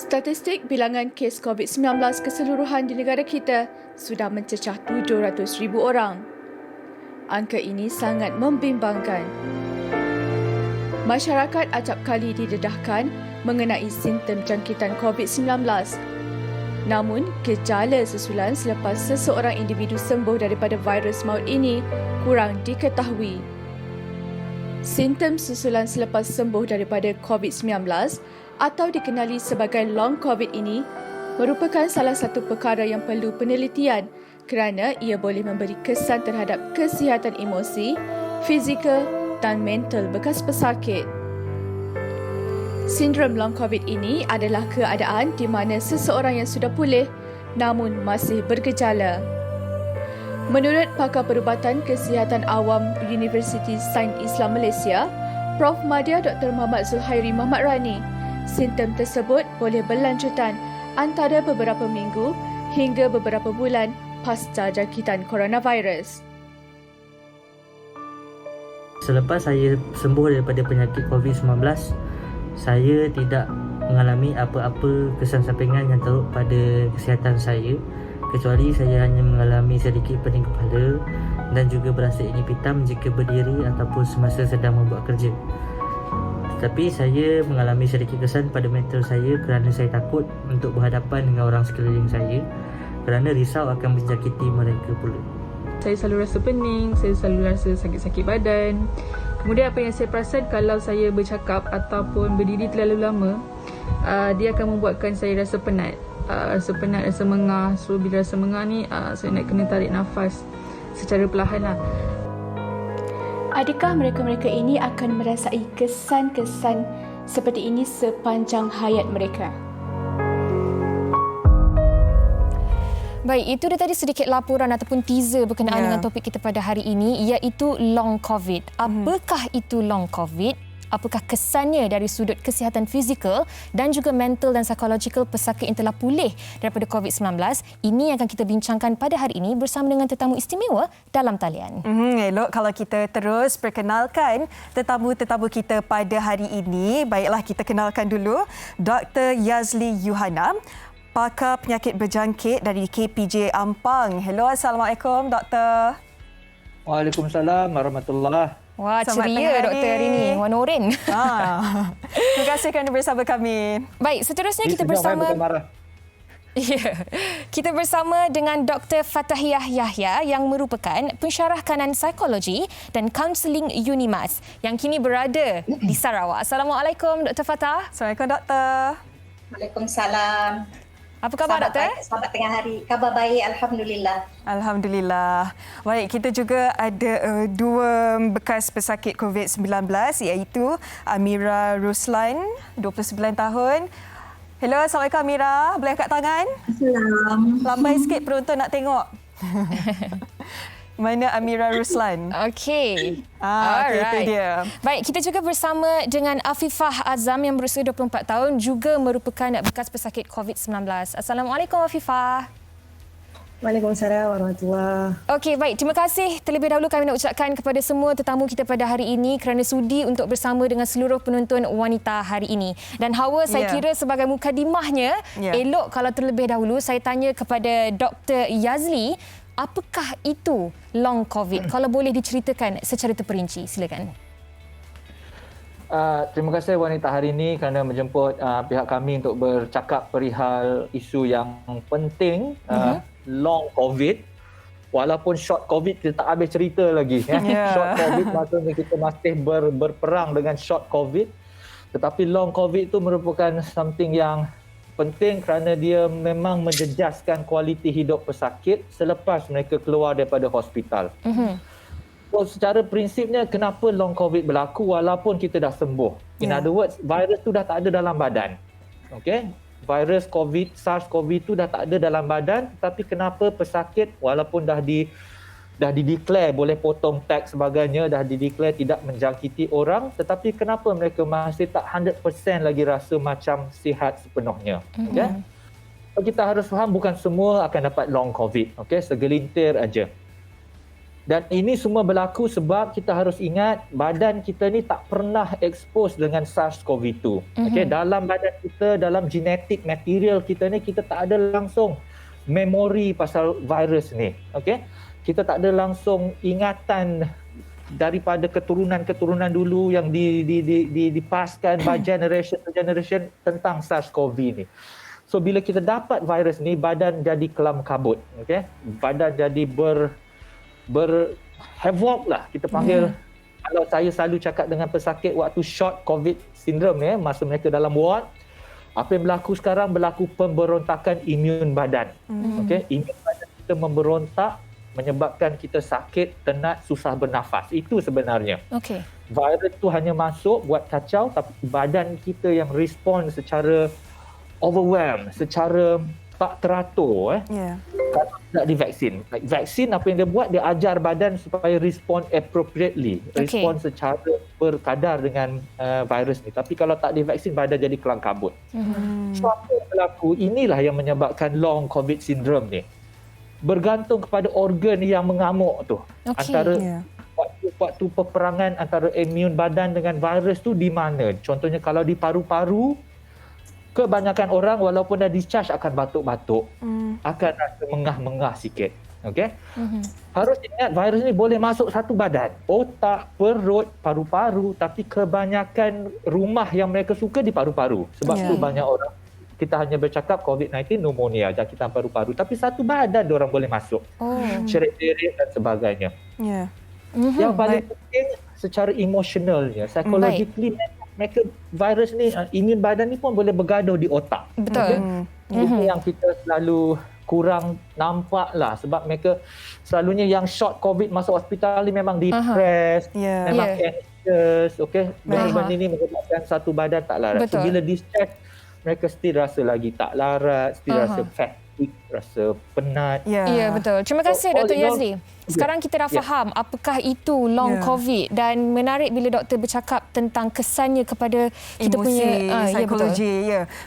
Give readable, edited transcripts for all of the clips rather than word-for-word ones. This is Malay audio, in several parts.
Statistik bilangan kes COVID-19 keseluruhan di negara kita sudah mencecah 700,000 orang. Angka ini sangat membimbangkan. Masyarakat acap kali didedahkan mengenai simptom jangkitan COVID-19. Namun, gejala susulan selepas seseorang individu sembuh daripada virus maut ini kurang diketahui. Simptom susulan selepas sembuh daripada COVID-19 atau dikenali sebagai long COVID ini merupakan salah satu perkara yang perlu penelitian kerana ia boleh memberi kesan terhadap kesihatan emosi, fizikal dan mental bekas pesakit. Sindrom long COVID ini adalah keadaan di mana seseorang yang sudah pulih namun masih bergejala. Menurut pakar perubatan kesihatan awam Universiti Sains Islam Malaysia, Prof. Madya Dr. Muhammad Zuhairi Muhammad Rani, simptom tersebut boleh berlanjutan antara beberapa minggu hingga beberapa bulan pasca jangkitan coronavirus. Selepas saya sembuh daripada penyakit COVID-19, saya tidak mengalami apa-apa kesan sampingan yang teruk pada kesihatan saya, kecuali saya hanya mengalami sedikit pening kepala dan juga berasa ingin pitam jika berdiri ataupun semasa sedang membuat kerja. Tetapi saya mengalami sedikit kesan pada mental saya kerana saya takut untuk berhadapan dengan orang sekeliling saya kerana risau akan menjangkiti mereka pula. Saya selalu rasa pening, saya selalu rasa sakit-sakit badan. Kemudian apa yang saya perasan, kalau saya bercakap ataupun berdiri terlalu lama, dia akan membuatkan saya rasa penat. Rasa penat, rasa mengah. So bila rasa mengah ni, saya nak kena tarik nafas secara perlahan lah. Adakah mereka-mereka ini akan merasai kesan-kesan seperti ini sepanjang hayat mereka? Baik, itu dia tadi sedikit laporan ataupun teaser berkenaan dengan topik kita pada hari ini, iaitu long COVID. Apakah itu long COVID? Apakah kesannya dari sudut kesihatan fizikal dan juga mental dan psikologikal pesakit yang telah pulih daripada COVID-19? Ini yang akan kita bincangkan pada hari ini bersama dengan tetamu istimewa dalam talian. Elok kalau kita terus perkenalkan tetamu-tetamu kita pada hari ini. Baiklah, kita kenalkan dulu Dr. Yazli Yuhana, pakar penyakit berjangkit dari KPJ Ampang. Hello, Assalamualaikum, Doktor. Waalaikumsalam warahmatullahi. Wah, ceria doktor hari ini. Warna oranye. Terima kasih kerana bersama kami. Baik, seterusnya kita bersama... Ya. Kita bersama dengan Dr. Fatahiyah Yahya yang merupakan pensyarah kanan psikologi dan kaunseling UNIMAS yang kini berada di Sarawak. Assalamualaikum, Dr. Fatah. Assalamualaikum, Doktor. Waalaikumsalam. Apa khabar, Doktor? Selamat tengah hari. Khabar baik, Alhamdulillah. Alhamdulillah. Baik, kita juga ada dua bekas pesakit COVID-19 iaitu Amira Ruslan, 29 tahun. Hello, Assalamualaikum Amira. Boleh angkat tangan? Assalamualaikum. Lambai sikit penonton nak tengok. Mana Amira Ruslan? Okey. Itu dia. Baik, kita juga bersama dengan Afifah Azam yang berusia 24 tahun, juga merupakan bekas pesakit COVID-19. Assalamualaikum Afifah. Waalaikumsalam warahmatullahi. Okey, baik. Terima kasih terlebih dahulu kami nak ucapkan kepada semua tetamu kita pada hari ini kerana sudi untuk bersama dengan seluruh penonton wanita hari ini. Dan Hawa, saya kira sebagai mukadimahnya, elok kalau terlebih dahulu saya tanya kepada Dr. Yazli, apakah itu long COVID? Kalau boleh diceritakan secara terperinci, silakan. Terima kasih wanita hari ini kerana menjemput pihak kami untuk bercakap perihal isu yang penting, long COVID. Walaupun short COVID kita tak habis cerita lagi. Short COVID maksudnya kita masih berperang dengan short COVID. Tetapi long COVID itu merupakan something yang penting kerana dia memang menjejaskan kualiti hidup pesakit selepas mereka keluar daripada hospital. So, secara prinsipnya, kenapa long COVID berlaku walaupun kita dah sembuh? In other words, virus tu dah tak ada dalam badan. Okay? Virus COVID, SARS-CoV tu dah tak ada dalam badan, tapi kenapa pesakit walaupun dah dideklar boleh potong tag sebagainya, dah dideklar tidak menjangkiti orang, tetapi kenapa mereka masih tak 100% lagi rasa macam sihat sepenuhnya. Okay? So, kita harus faham bukan semua akan dapat long COVID. Okay? Segelintir aja. Dan ini semua berlaku sebab kita harus ingat badan kita ni tak pernah expose dengan SARS-CoV-2. Okey, dalam badan kita, dalam genetik material kita ni, kita tak ada langsung memori pasal virus ni. Okey, kita tak ada langsung ingatan daripada keturunan-keturunan dulu yang dipaskan by generation to generation tentang SARS-CoV ni. So bila kita dapat virus ni, badan jadi kelam kabut. Okey, badan jadi havoc lah kita panggil. Kalau saya selalu cakap dengan pesakit waktu short COVID syndrome masa mereka dalam ward, apa yang berlaku sekarang, berlaku pemberontakan imun badan. Okey, imun badan kita memberontak, menyebabkan kita sakit, tenat, susah bernafas. Itu sebenarnya. Okey. Virus tu hanya masuk buat kacau, tapi badan kita yang respon secara overwhelmed, secara tak teratur kalau tidak divaksin. Vaksin apa yang dia buat, dia ajar badan supaya respond appropriately, respond secara berkadar dengan virus ni. Tapi kalau tak divaksin, badan jadi kelam kabut. So apa yang berlaku, inilah yang menyebabkan long COVID syndrome ni. Bergantung kepada organ yang mengamuk tu. Antara waktu peperangan antara imun badan dengan virus tu di mana. Contohnya kalau di paru-paru, kebanyakan orang walaupun dah discharge akan batuk-batuk, akan rasa mengah-mengah sikit. Okey? Harus ingat virus ni boleh masuk satu badan, otak, perut, paru-paru, tapi kebanyakan rumah yang mereka suka di paru-paru. Sebab tu banyak orang, kita hanya bercakap COVID-19 pneumonia, jangkitan paru-paru, tapi satu badan diorang boleh masuk. Cerit-cerit dan sebagainya. Yang paling penting secara emosionalnya, psychologically, mereka virus ni, imun badan ni pun boleh bergaduh di otak. Betul. Itu yang kita selalu kurang nampak lah, sebab mereka selalunya yang short COVID masuk hospital ni memang depressed, memang anxious, benda-benda ni menyebabkan satu badan tak larat. So, bila discharge, mereka still rasa lagi tak larat, still rasa fatigue, rasa penat. Ya, betul. Terima kasih Dr. Yazli. Sekarang kita dah faham apakah itu long COVID, dan menarik bila doktor bercakap tentang kesannya kepada kita emosi, punya psikologi.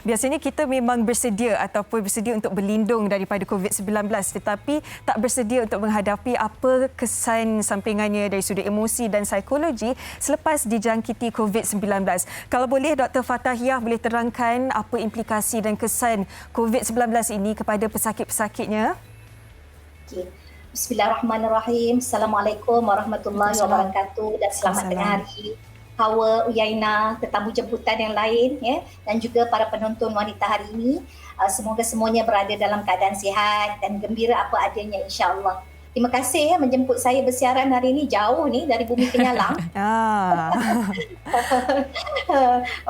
Biasanya kita memang bersedia ataupun bersedia untuk berlindung daripada COVID-19, tetapi tak bersedia untuk menghadapi apa kesan sampingannya dari sudut emosi dan psikologi selepas dijangkiti COVID-19. Kalau boleh Dr. Fatahiyah boleh terangkan apa implikasi dan kesan COVID-19 ini kepada pesakit-pesakitnya? Bismillahirrahmanirrahim. Assalamualaikum warahmatullahi wabarakatuh dan selamat tengah hari Hawa, Uyaina, tetamu jemputan yang lain dan juga para penonton wanita hari ini. Semoga semuanya berada dalam keadaan sihat dan gembira apa adanya, insya-Allah. Terima kasih menjemput saya bersiaran hari ini jauh ni dari bumi Penyalang.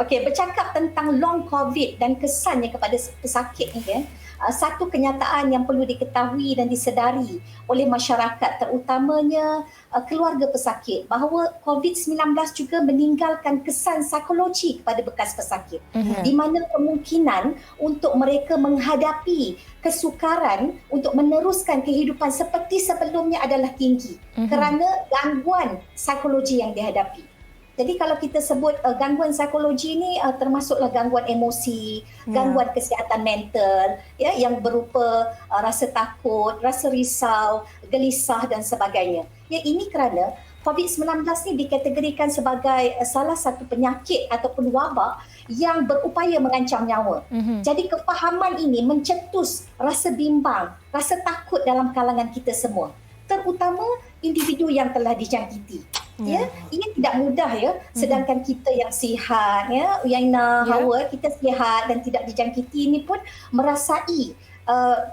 Okey, bercakap tentang long COVID dan kesannya kepada pesakit ni satu kenyataan yang perlu diketahui dan disedari oleh masyarakat, terutamanya keluarga pesakit, bahawa COVID-19 juga meninggalkan kesan psikologi kepada bekas pesakit, di mana kemungkinan untuk mereka menghadapi kesukaran untuk meneruskan kehidupan seperti sebelumnya adalah tinggi kerana gangguan psikologi yang dihadapi. Jadi kalau kita sebut gangguan psikologi ni termasuklah gangguan emosi, gangguan kesihatan mental yang berupa rasa takut, rasa risau, gelisah dan sebagainya. Ini kerana COVID-19 ni dikategorikan sebagai salah satu penyakit ataupun wabak yang berupaya mengancam nyawa. Jadi kefahaman ini mencetus rasa bimbang, rasa takut dalam kalangan kita semua, terutama individu yang telah dijangkiti. Ia tidak mudah sedangkan kita yang sihat Uyaina, Hawa, kita sihat dan tidak dijangkiti ini pun merasai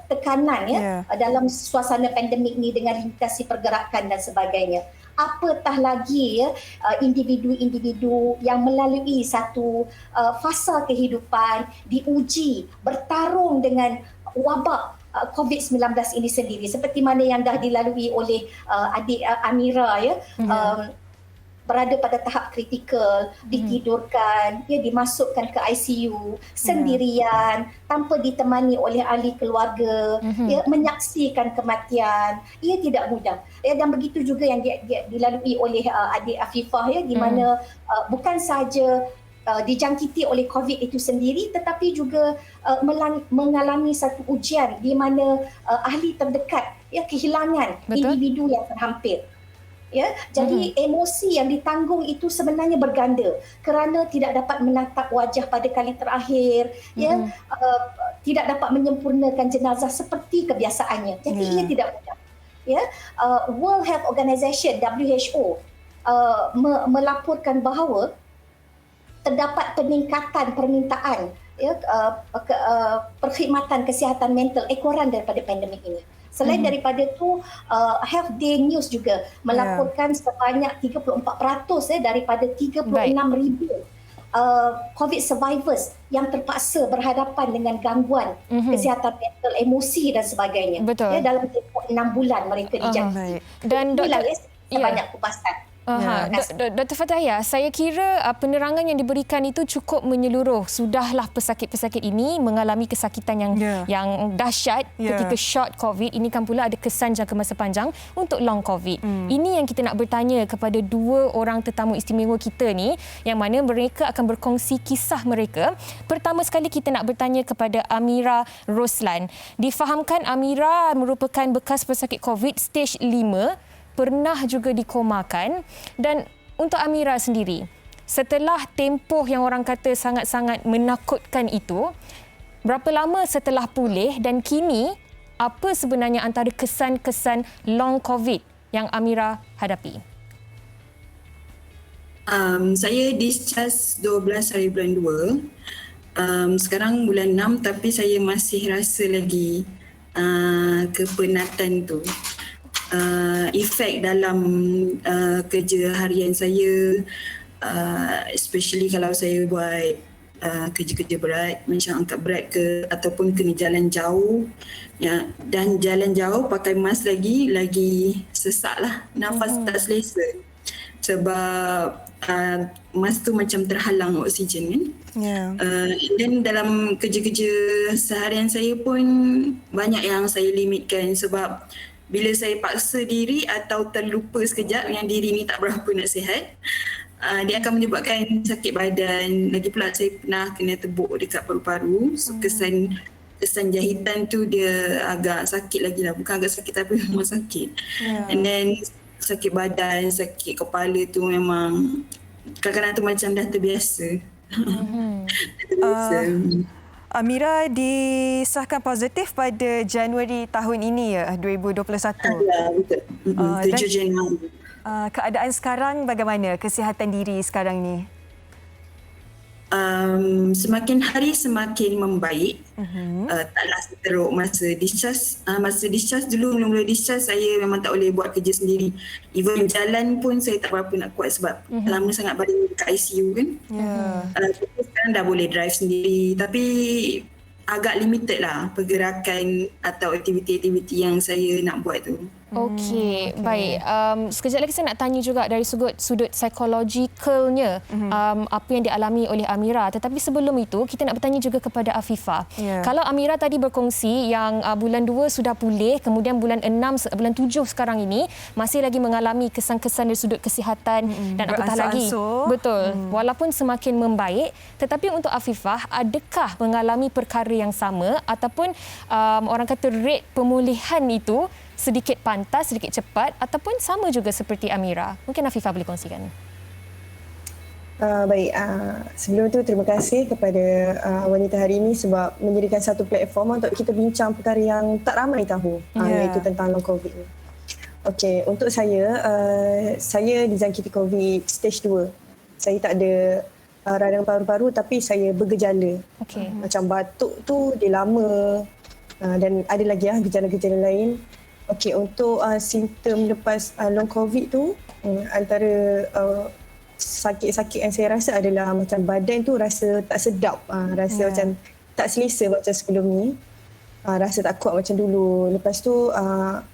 tekanan dalam suasana pandemik ni dengan limitasi pergerakan dan sebagainya. Apatah lagi individu-individu yang melalui satu fasa kehidupan diuji bertarung dengan wabak COVID-19 ini sendiri, seperti mana yang dah dilalui oleh adik Amira berada pada tahap kritikal, ditidurkan, dimasukkan ke ICU sendirian tanpa ditemani oleh ahli keluarga, menyaksikan kematian. Ia tidak mudah. Dan begitu juga yang dilalui oleh adik Afifah di mana bukan sahaja dijangkiti oleh COVID itu sendiri, tetapi juga mengalami satu ujian di mana ahli terdekat kehilangan individu yang terhampir. Ya, jadi emosi yang ditanggung itu sebenarnya berganda kerana tidak dapat menatap wajah pada kali terakhir, tidak dapat menyempurnakan jenazah seperti kebiasaannya. Jadi ia tidak mudah. Ya, World Health Organization (WHO) melaporkan bahawa terdapat peningkatan permintaan perkhidmatan kesihatan mental ekoran daripada pandemik ini. Selain daripada itu, Health Day News juga melaporkan sebanyak 34% daripada 36,000 COVID survivors yang terpaksa berhadapan dengan gangguan kesihatan mental, emosi dan sebagainya. Betul. Dalam tempoh 6 bulan mereka dijangkiti. Dan inilah sebanyak kupasan. Dr. Fatahiyah, saya kira penerangan yang diberikan itu cukup menyeluruh. Sudahlah pesakit-pesakit ini mengalami kesakitan yang dahsyat ketika short COVID. Ini kan pula ada kesan jangka masa panjang untuk long COVID. Ini yang kita nak bertanya kepada dua orang tetamu istimewa kita ni, yang mana mereka akan berkongsi kisah mereka. Pertama sekali kita nak bertanya kepada Amira Roslan. Difahamkan Amira merupakan bekas pesakit COVID stage 5. Pernah juga dikomakan. Dan untuk Amira sendiri, setelah tempoh yang orang kata sangat-sangat menakutkan itu, berapa lama setelah pulih dan kini apa sebenarnya antara kesan-kesan long COVID yang Amira hadapi? Saya discharge 12 hari bulan 2. Sekarang bulan 6 tapi saya masih rasa lagi kepenatan tu. Efek dalam kerja harian saya, especially kalau saya buat kerja-kerja berat, macam angkat berat ke ataupun kena jalan jauh, dan jalan jauh pakai mask lagi sesak lah, nafas tak selesa sebab mask tu macam terhalang oksigen kan. Dan dalam kerja-kerja seharian saya pun banyak yang saya limitkan sebab bila saya paksa diri atau terlupa sekejap yang diri ni tak berapa nak sihat, dia akan menyebabkan sakit badan. Lagi pula saya pernah kena tebuk dekat paru-paru. So, kesan jahitan tu dia agak sakit lagi lah. Bukan agak sakit tapi memang sakit. And then sakit badan, sakit kepala tu memang kadang-kadang tu macam dah terbiasa. Amira disahkan positif pada Januari tahun ini 2021. Ya, betul. 7 Januari. Keadaan sekarang bagaimana? Kesihatan diri sekarang ni? Semakin hari semakin membaik. Taklah seteruk masa discharge. Masa discharge dulu, mula-mula discharge saya memang tak boleh buat kerja sendiri. Even jalan pun saya tak berapa nak kuat sebab lama sangat badan dekat ICU kan. Sekarang dah boleh drive sendiri tapi agak limited lah pergerakan atau aktiviti-aktiviti yang saya nak buat tu. Okey, baik. Sekejap lagi saya nak tanya juga dari sudut psikologikalnya apa yang dialami oleh Amira. Tetapi sebelum itu, kita nak bertanya juga kepada Afifah. Kalau Amira tadi berkongsi yang bulan 2 sudah pulih, kemudian bulan 6, bulan 7 sekarang ini masih lagi mengalami kesan-kesan dari sudut kesihatan dan apatah lagi. Betul. Walaupun semakin membaik, tetapi untuk Afifah, adakah mengalami perkara yang sama ataupun orang kata rate pemulihan itu sedikit pantas, sedikit cepat ataupun sama juga seperti Amira? Mungkin Afifah boleh kongsikan. Baik, sebelum itu terima kasih kepada wanita hari ini sebab menjadikan satu platform untuk kita bincang perkara yang tak ramai tahu, iaitu tentang long COVID ni. Okey, untuk saya dijangkiti COVID stage 2. Saya tak ada radang paru-paru tapi saya bergejala. Macam batuk tu dia lama dan ada lagi gejala-gejala lain. Okey, untuk simptom lepas long COVID tu, antara sakit-sakit yang saya rasa adalah macam badan tu rasa tak sedap, rasa macam tak selesa macam sebelum ni, rasa tak kuat macam dulu. Lepas tu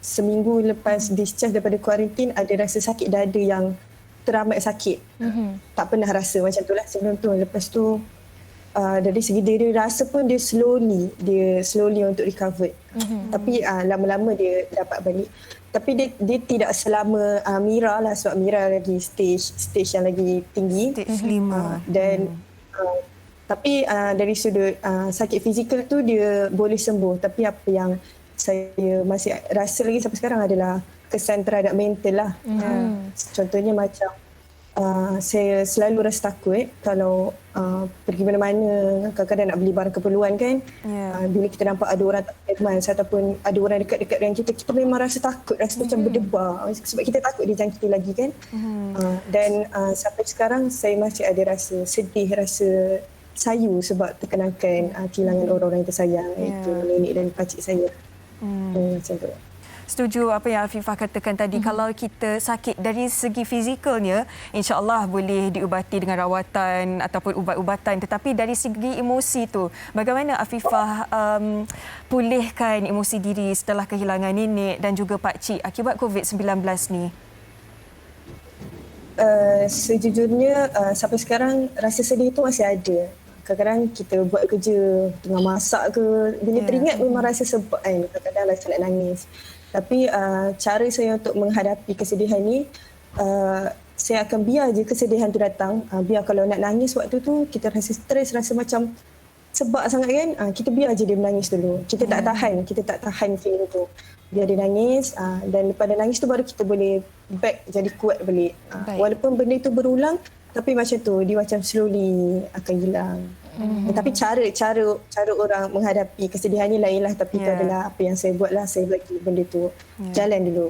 seminggu lepas discharge daripada kuarantin ada rasa sakit dada yang teramat sakit. Tak pernah rasa macam tu lah sebelum tu. Lepas tu dari segi diri rasa pun dia slowly untuk recover. Tapi lama-lama dia dapat balik. Tapi dia tidak selama Mira lah sebab Mira lagi stage yang lagi tinggi. Stage 5. Dan tapi dari sudut sakit fizikal tu dia boleh sembuh. Tapi apa yang saya masih rasa lagi sampai sekarang adalah kesan terhadap mental lah. Contohnya macam saya selalu rasa takut kalau pergi mana-mana, kadang-kadang nak beli barang keperluan kan. Bila kita nampak ada orang tak berkeman ataupun ada orang dekat-dekat dengan kita memang rasa takut, rasa macam berdebar sebab kita takut dijangkiti lagi kan. Dan sampai sekarang saya masih ada rasa sedih, rasa sayu sebab terkenangkan kehilangan orang-orang yang tersayang, iaitu nenek dan pakcik saya. Macam tu. Setuju apa yang Afifah katakan tadi. Kalau kita sakit dari segi fizikalnya, insya-Allah boleh diubati dengan rawatan ataupun ubat-ubatan. Tetapi dari segi emosi tu, bagaimana Afifah pulihkan emosi diri setelah kehilangan nenek dan juga pakcik akibat COVID-19 ni? Sejujurnya sampai sekarang rasa sedih tu masih ada. Kadang-kadang kita buat kerja tengah masak ke, bila teringat memang rasa sebab kan, kadang-kadang rasa nak nangis. Tapi cara saya untuk menghadapi kesedihan ni, saya akan biar je kesedihan tu datang. Biar kalau nak nangis waktu tu, kita rasa stres, rasa macam sebab sangat kan, kita biar je dia menangis dulu. Kita tak tahan feeling tu. Biar dia nangis, dan lepas dia nangis tu baru kita boleh back jadi kuat balik. Walaupun benda tu berulang, tapi macam tu, dia macam slowly akan hilang. Tapi cara orang menghadapi kesedihan ni lainlah, tapi itu adalah apa yang saya buatlah, saya bagi benda tu jalan dulu.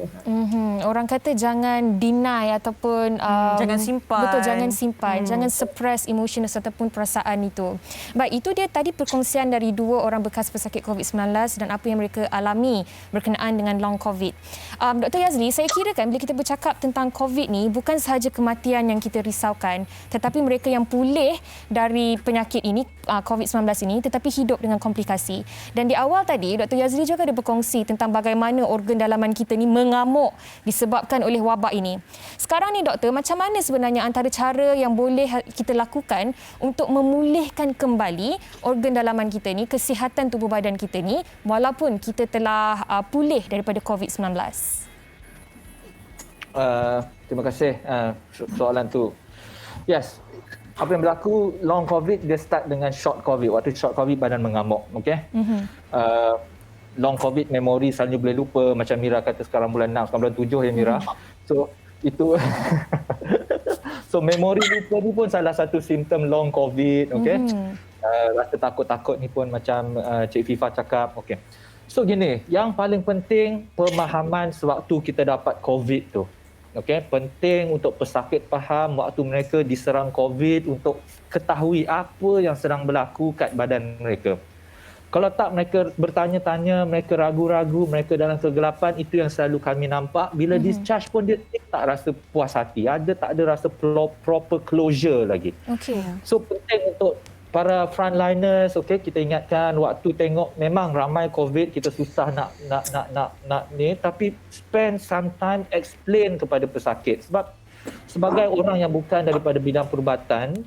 Orang kata jangan deny ataupun jangan simpan. Betul, jangan simpan, jangan suppress emotion ataupun perasaan itu. Baik, itu dia tadi perkongsian dari dua orang bekas pesakit COVID-19 dan apa yang mereka alami berkenaan dengan long COVID. Dr. Yazli, saya kira kan bila kita bercakap tentang COVID ni, bukan sahaja kematian yang kita risaukan, tetapi mereka yang pulih dari penyakit ini, COVID-19 ini, tetapi hidup dengan komplikasi. Dan di awal tadi, Dr. Yazli juga ada berkongsi tentang bagaimana organ dalaman kita ni mengamuk disebabkan oleh wabak ini. Sekarang ni doktor, macam mana sebenarnya antara cara yang boleh kita lakukan untuk memulihkan kembali organ dalaman kita ni, kesihatan tubuh badan kita ni, walaupun kita telah pulih daripada COVID-19? Terima kasih soalan tu. Yes. Apa yang berlaku long COVID, dia start dengan short COVID. Waktu short COVID badan mengamuk, okey. Long COVID memori selalunya boleh lupa, macam Mira kata sekarang bulan 6, sekarang bulan 7 ya Mira. So itu so memori lupa ni pun salah satu simptom long COVID, okey. Rasa takut-takut ni pun macam Cik Fifa cakap, okey. So gini, yang paling penting pemahaman sewaktu kita dapat COVID tu. Okey, penting untuk pesakit faham waktu mereka diserang COVID untuk ketahui apa yang sedang berlaku kat badan mereka. Kalau tak, mereka bertanya-tanya, mereka ragu-ragu, mereka dalam kegelapan, itu yang selalu kami nampak. Bila discharge pun dia tak rasa puas hati, tak ada rasa proper closure lagi. Okey. So penting untuk para frontliners, okey, kita ingatkan waktu tengok memang ramai COVID, kita susah nak ni, tapi spend some time explain kepada pesakit, sebab sebagai orang yang bukan daripada bidang perubatan,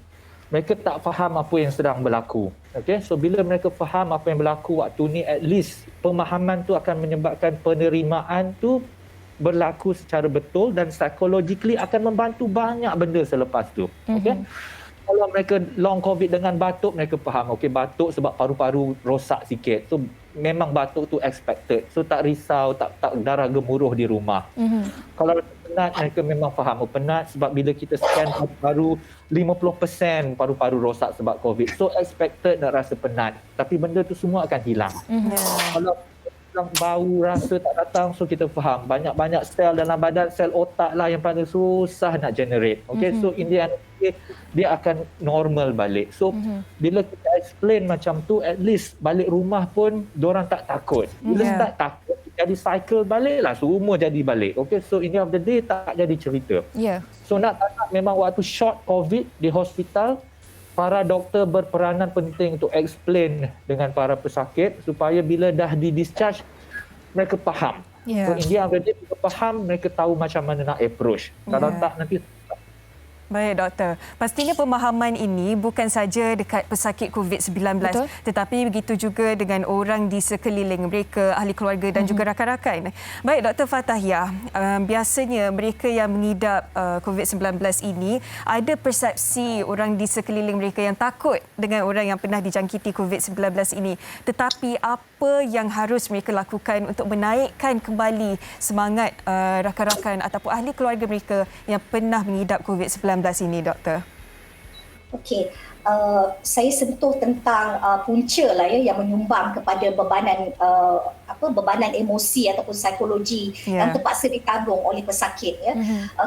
mereka tak faham apa yang sedang berlaku. Okey, so bila mereka faham apa yang berlaku waktu ni, at least pemahaman tu akan menyebabkan penerimaan tu berlaku secara betul dan psychologically akan membantu banyak benda selepas tu. Okey. Kalau mereka long COVID dengan batuk, mereka faham, okey, batuk sebab paru-paru rosak sikit. So memang batuk tu expected. So tak risau, tak darah gemuruh di rumah. Kalau penat, mereka memang faham, penat sebab bila kita scan paru-paru 50% paru-paru rosak sebab COVID. So expected nak rasa penat. Tapi benda tu semua akan hilang. Kalau bau rasa tak datang, so kita faham banyak-banyak sel dalam badan, sel otak lah yang paling susah nak generate. Okay, so in the end dia akan normal balik. So bila kita explain macam tu, at least balik rumah pun diorang tak takut. Bila start takut, jadi cycle balik lah, semua jadi balik. Okay, so in the end of the day tak jadi cerita. So nak tak nak, memang waktu short COVID di hospital, para doktor berperanan penting untuk explain dengan para pesakit supaya bila dah di-discharge, mereka faham. So in the end of the day, mereka faham, mereka tahu macam mana nak approach. Kalau tak, nanti Baik, doktor. Pastinya pemahaman ini bukan saja dekat pesakit COVID-19, Betul. tetapi begitu juga dengan orang di sekeliling mereka, ahli keluarga dan juga rakan-rakan. Baik, Dr. Fatahiyah, biasanya mereka yang mengidap COVID-19 ini ada persepsi orang di sekeliling mereka yang takut dengan orang yang pernah dijangkiti COVID-19 ini. Tetapi apa yang harus mereka lakukan untuk menaikkan kembali semangat rakan-rakan ataupun ahli keluarga mereka yang pernah mengidap COVID-19 ini, doktor? Okey, saya sentuh tentang punca lah yang menyumbang kepada bebanan emosi ataupun psikologi yang terpaksa ditanggung oleh pesakit.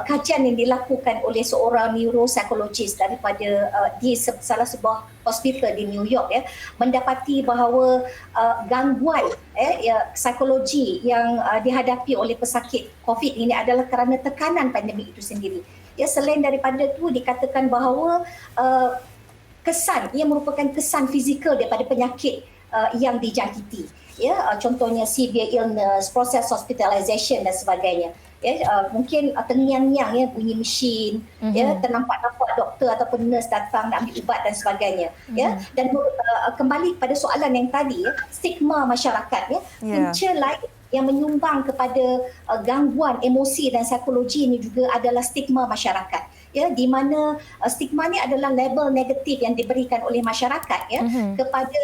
Kajian yang dilakukan oleh seorang neuropsikologis daripada di salah sebuah hospital di New York mendapati bahawa gangguan psikologi yang dihadapi oleh pesakit COVID ini adalah kerana tekanan pandemik itu sendiri. Selain daripada itu dikatakan bahawa ia merupakan kesan fizikal daripada penyakit yang dijangkiti. Contohnya severe illness, proses hospitalization dan sebagainya. Mungkin terngiang-ngiang bunyi mesin, ternampak-nampak doktor ataupun nurse datang nak ambil ubat dan sebagainya. Dan kembali pada soalan yang tadi, stigma masyarakat, punca lain yang menyumbang kepada gangguan emosi dan psikologi ini juga adalah stigma masyarakat. Di mana stigma ni adalah label negatif yang diberikan oleh masyarakat kepada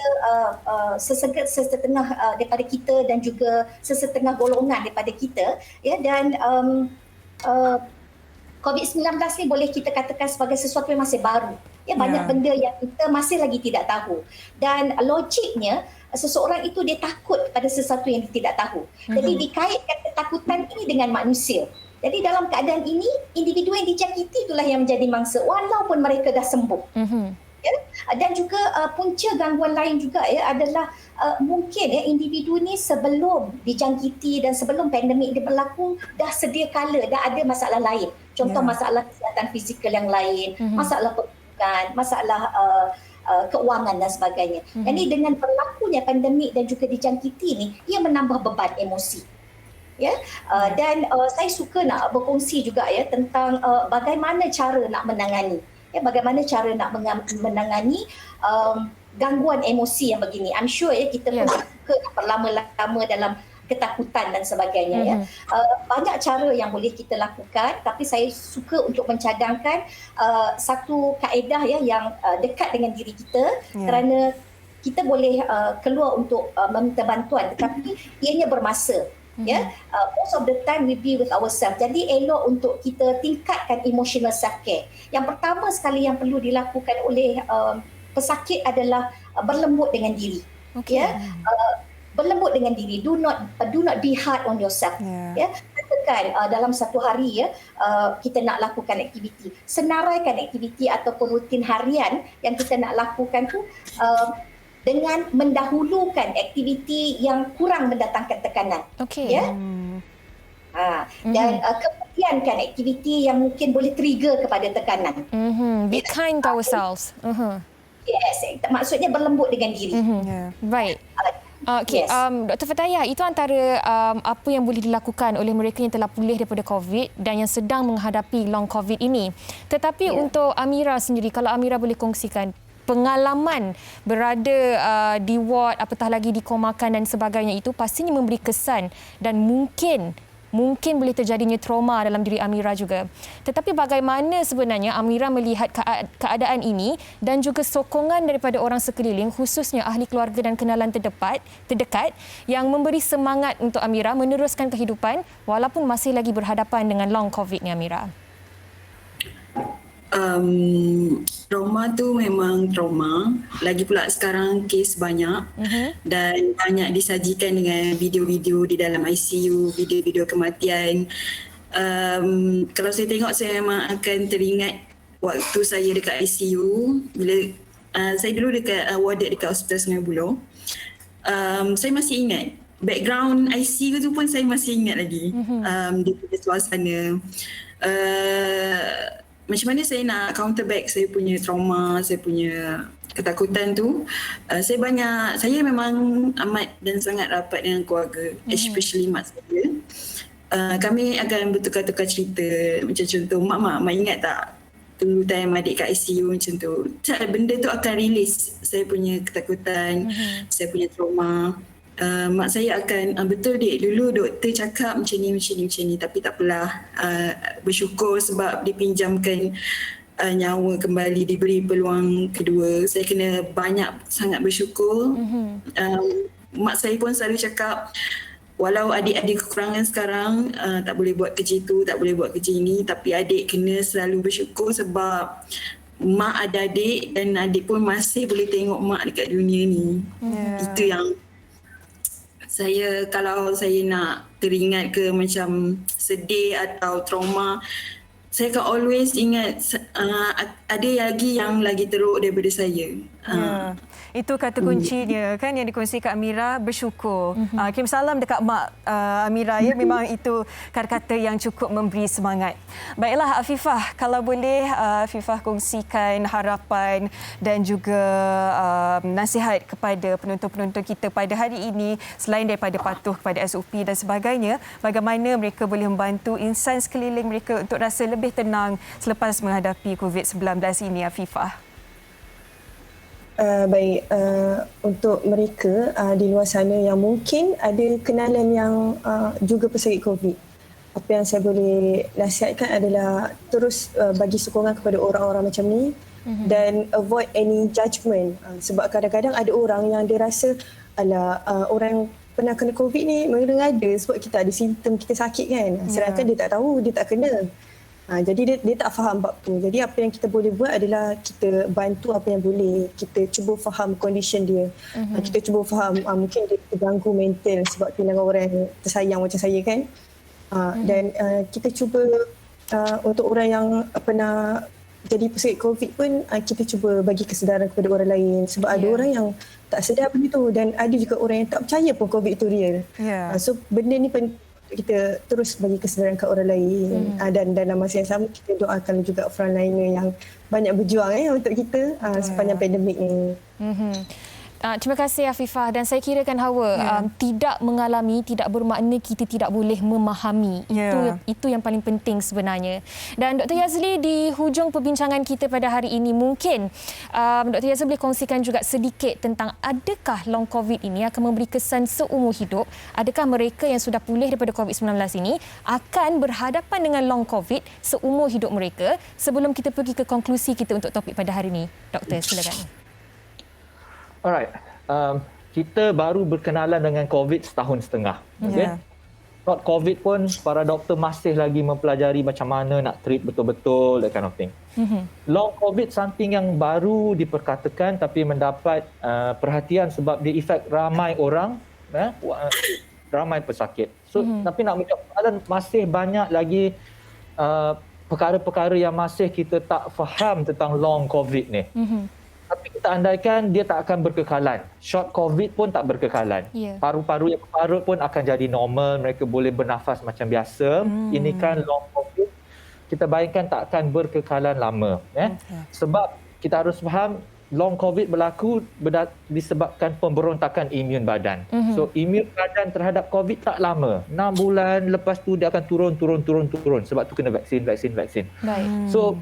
sesetengah daripada kita dan juga sesetengah golongan daripada kita, dan COVID-19 ni boleh kita katakan sebagai sesuatu yang masih baru. Banyak benda yang kita masih lagi tidak tahu, dan logiknya seseorang itu dia takut pada sesuatu yang dia tidak tahu. Jadi dikaitkan ketakutan ini dengan manusia. Jadi dalam keadaan ini, individu yang dijangkiti itulah yang menjadi mangsa walaupun mereka dah sembuh. Dan juga punca gangguan lain juga adalah mungkin individu ni sebelum dijangkiti dan sebelum pandemik dia berlaku dah sedia kala dah ada masalah lain. Contoh masalah kesihatan fizikal yang lain, masalah pendidikan, masalah keuangan dan sebagainya. Jadi dengan berlakunya pandemik dan juga dijangkiti ni, ia menambah beban emosi. Dan saya suka nak berkongsi juga tentang bagaimana cara nak menangani. Bagaimana cara nak menangani gangguan emosi yang begini. I'm sure kita pun suka berlama-lama dalam ketakutan dan sebagainya. Banyak cara yang boleh kita lakukan, tapi saya suka untuk mencadangkan satu kaedah yang dekat dengan diri kita, kerana kita boleh keluar untuk meminta bantuan, tetapi ianya bermasa. Most of the time we be with ourselves. Jadi elok untuk kita tingkatkan emotional self care. Yang pertama sekali yang perlu dilakukan oleh pesakit adalah berlembut dengan diri. Berlembut dengan diri. Do not be hard on yourself. Katakan dalam satu hari kita nak lakukan aktiviti, senaraikan aktiviti ataupun rutin harian yang kita nak lakukan tu dengan mendahulukan aktiviti yang kurang mendatangkan tekanan. Dan kemudiankan aktiviti yang mungkin boleh trigger kepada tekanan. Be kind to ourselves. Yes, maksudnya berlembut dengan diri. Baik. Okey, Dr. Fatahiyah, itu antara apa yang boleh dilakukan oleh mereka yang telah pulih daripada COVID dan yang sedang menghadapi long COVID ini. Tetapi untuk Amira sendiri, kalau Amira boleh kongsikan pengalaman berada di ward, apatah lagi dikomakan dan sebagainya, itu pastinya memberi kesan dan mungkin boleh terjadinya trauma dalam diri Amira juga. Tetapi bagaimana sebenarnya Amira melihat keadaan ini dan juga sokongan daripada orang sekeliling, khususnya ahli keluarga dan kenalan terdekat yang memberi semangat untuk Amira meneruskan kehidupan walaupun masih lagi berhadapan dengan long COVID ni, Amira? Trauma tu memang trauma. Lagi pula sekarang kes banyak dan banyak disajikan dengan video-video di dalam ICU, video-video kematian. Kalau saya tengok, saya memang akan teringat waktu saya dekat ICU bila saya dulu warded dekat Hospital Sungai Buloh. Saya masih ingat background ICU tu pun saya masih ingat lagi. Dia punya suasana. Macam mana saya nak counter back saya punya trauma, saya punya ketakutan tu. Saya memang amat dan sangat rapat dengan keluarga, especially mak saya. Kami akan bertukar-tukar cerita. Macam contoh, mak ingat tak tunggu time adik kat ICU macam tu. Benda tu akan release saya punya ketakutan, saya punya trauma. Mak saya akan, betul dek, dulu doktor cakap macam ni, tapi tak apalah. Bersyukur sebab dipinjamkan nyawa kembali, diberi peluang kedua. Saya kena sangat bersyukur. Mak saya pun selalu cakap, walau adik ada kekurangan sekarang, tak boleh buat kerja tu, tak boleh buat kerja ini, tapi adik kena selalu bersyukur sebab mak ada adik dan adik pun masih boleh tengok mak dekat dunia ni. Itu yang kalau saya nak teringat ke macam sedih atau trauma, saya akan always ingat ada lagi yang lagi teruk daripada saya. Itu kata kuncinya kan yang dikongsi Kak Amira, bersyukur. Kirim salam dekat mak Amira ya, memang itu kata-kata yang cukup memberi semangat. Baiklah Afifah, kalau boleh Afifah kongsikan harapan dan juga nasihat kepada penonton-penonton kita pada hari ini, selain daripada patuh kepada SOP dan sebagainya, bagaimana mereka boleh membantu insan sekeliling mereka untuk rasa lebih tenang selepas menghadapi COVID-19 ini, Afifah? Baik, untuk mereka di luar sana yang mungkin ada kenalan yang juga pesakit COVID, apa yang saya boleh nasihatkan adalah terus bagi sokongan kepada orang-orang macam ni dan avoid any judgement. Sebab kadang-kadang ada orang yang dia rasa orang yang pernah kena COVID ni mengada-ngada sebab kita ada simptom kita sakit kan. Sedangkan dia tak tahu, dia tak kena. Jadi dia tak faham bab tu. Jadi apa yang kita boleh buat adalah kita bantu apa yang boleh. Kita cuba faham condition dia. Kita cuba faham mungkin dia terganggu mental sebab kehilangan orang yang tersayang macam saya kan. Dan kita cuba untuk orang yang pernah jadi pesakit COVID pun kita cuba bagi kesedaran kepada orang lain. Sebab ada orang yang tak sedar benda tu dan ada juga orang yang tak percaya pun COVID tu real. So benda ni kita terus bagi kesedaran ke orang lain dan dalam masa yang sama kita doakan juga frontliner yang banyak berjuang untuk kita sepanjang pandemik ni. Terima kasih Afifah, dan saya kirakan Hawa, tidak mengalami tidak bermakna kita tidak boleh memahami. Itu yang paling penting sebenarnya. Dan Dr. Yazli, di hujung perbincangan kita pada hari ini, mungkin Dr. Yazli boleh kongsikan juga sedikit tentang adakah long COVID ini akan memberi kesan seumur hidup? Adakah mereka yang sudah pulih daripada COVID-19 ini akan berhadapan dengan long COVID seumur hidup mereka? Sebelum kita pergi ke konklusi kita untuk topik pada hari ini, Doktor, silakan. Alright, kita baru berkenalan dengan COVID setahun setengah. Okay? Not COVID pun para doktor masih lagi mempelajari macam mana nak treat betul-betul, that kind of thing. Long COVID something yang baru diperkatakan tapi mendapat perhatian sebab dia efek ramai orang, ramai pesakit. So, tapi nak menjawab soalan, masih banyak lagi perkara-perkara yang masih kita tak faham tentang long COVID ni. Tapi kita andaikan dia tak akan berkekalan. Short COVID pun tak berkekalan. Paru-paru yang keparut pun akan jadi normal. Mereka boleh bernafas macam biasa. Ini kan long COVID. Kita bayangkan tak akan berkekalan lama. Sebab kita harus faham long COVID berlaku disebabkan pemberontakan imun badan. So imun badan terhadap COVID tak lama. 6 bulan lepas tu dia akan turun. Sebab tu kena vaksin. So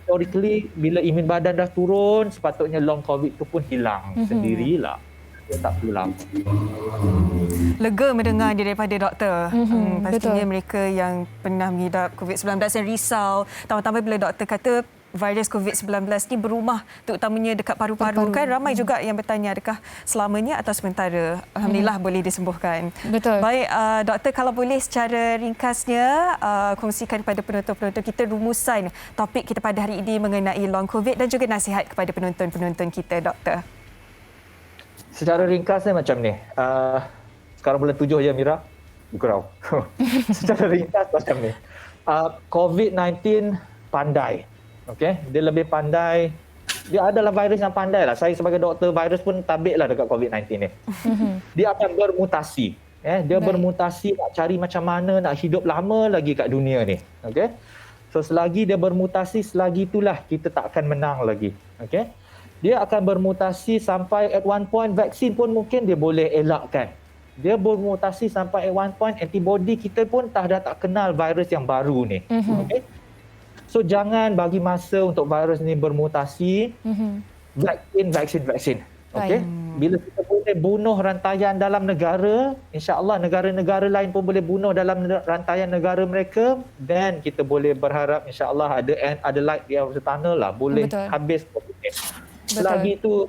theoretically bila imun badan dah turun, sepatutnya long COVID tu pun hilang sendirilah. Dia tak perlu lama. Lega mendengar daripada doktor. Pastinya mereka yang pernah mengidap COVID-19 yang risau, tambah-tambah bila doktor kata virus COVID-19 ni berumah terutamanya dekat paru-paru kan, ramai juga yang bertanya adakah selamanya atau sementara. Alhamdulillah boleh disembuhkan. Betul. Baik, doktor, kalau boleh secara ringkasnya kongsikan kepada penonton-penonton kita rumusan topik kita pada hari ini mengenai long COVID dan juga nasihat kepada penonton-penonton kita, doktor. Secara ringkasnya macam ni. Sekarang bulan 7 je Mira. Gurau. Secara ringkas macam ni. COVID-19 pandai. Okay, dia lebih pandai. Dia adalah virus yang pandai lah. Saya sebagai doktor virus pun tabik lah dekat COVID-19 ni. Dia akan bermutasi. Dia bermutasi nak cari macam mana nak hidup lama lagi kat dunia ni. Okay. So selagi dia bermutasi, selagi itulah kita tak akan menang lagi. Okay. Dia akan bermutasi sampai at one point vaksin pun mungkin dia boleh elakkan. Dia bermutasi sampai at one point antibody kita pun dah tak kenal virus yang baru ni. Okay. So So jangan bagi masa untuk virus ni bermutasi. Vaksin. Okey. Bila kita boleh bunuh rantaian dalam negara, insya-Allah negara-negara lain pun boleh bunuh dalam rantaian negara mereka, then kita boleh berharap insya-Allah ada light di akhir tunnel lah, boleh habis COVID. Selagi itu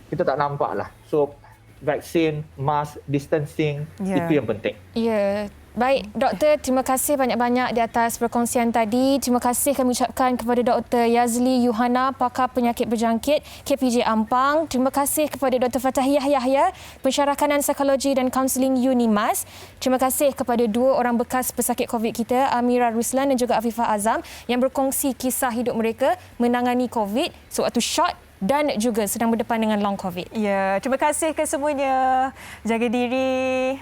kita tak nampak lah. So vaksin, mask, distancing, itu yang penting. Ya. Baik, Doktor, terima kasih banyak-banyak di atas perkongsian tadi. Terima kasih kami ucapkan kepada Dr. Yazli Yuhana, pakar penyakit berjangkit KPJ Ampang. Terima kasih kepada Dr. Fatahiyah Yahya, pensyarah kanan psikologi dan kaunseling UNIMAS. Terima kasih kepada dua orang bekas pesakit COVID kita, Amira Ruslan dan juga Afifah Azam, yang berkongsi kisah hidup mereka menangani COVID sewaktu shot dan juga sedang berdepan dengan long COVID. Ya, terima kasih kesemuanya. Jaga diri.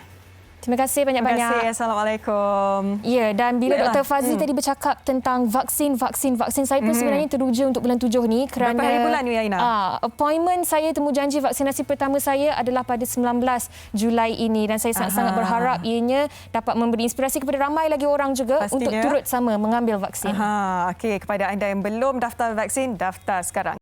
Terima kasih banyak-banyak. Terima kasih. Assalamualaikum. Ya, dan bila Dr. Fazli tadi bercakap tentang vaksin, saya pun sebenarnya teruja untuk bulan 7 ni kerana berapa hari bulan ni, Aina? Appointment saya, temujanji vaksinasi pertama saya adalah pada 19 Julai ini dan saya sangat-sangat berharap ianya dapat memberi inspirasi kepada ramai lagi orang juga untuk turut sama mengambil vaksin. Okey, kepada anda yang belum daftar vaksin, daftar sekarang.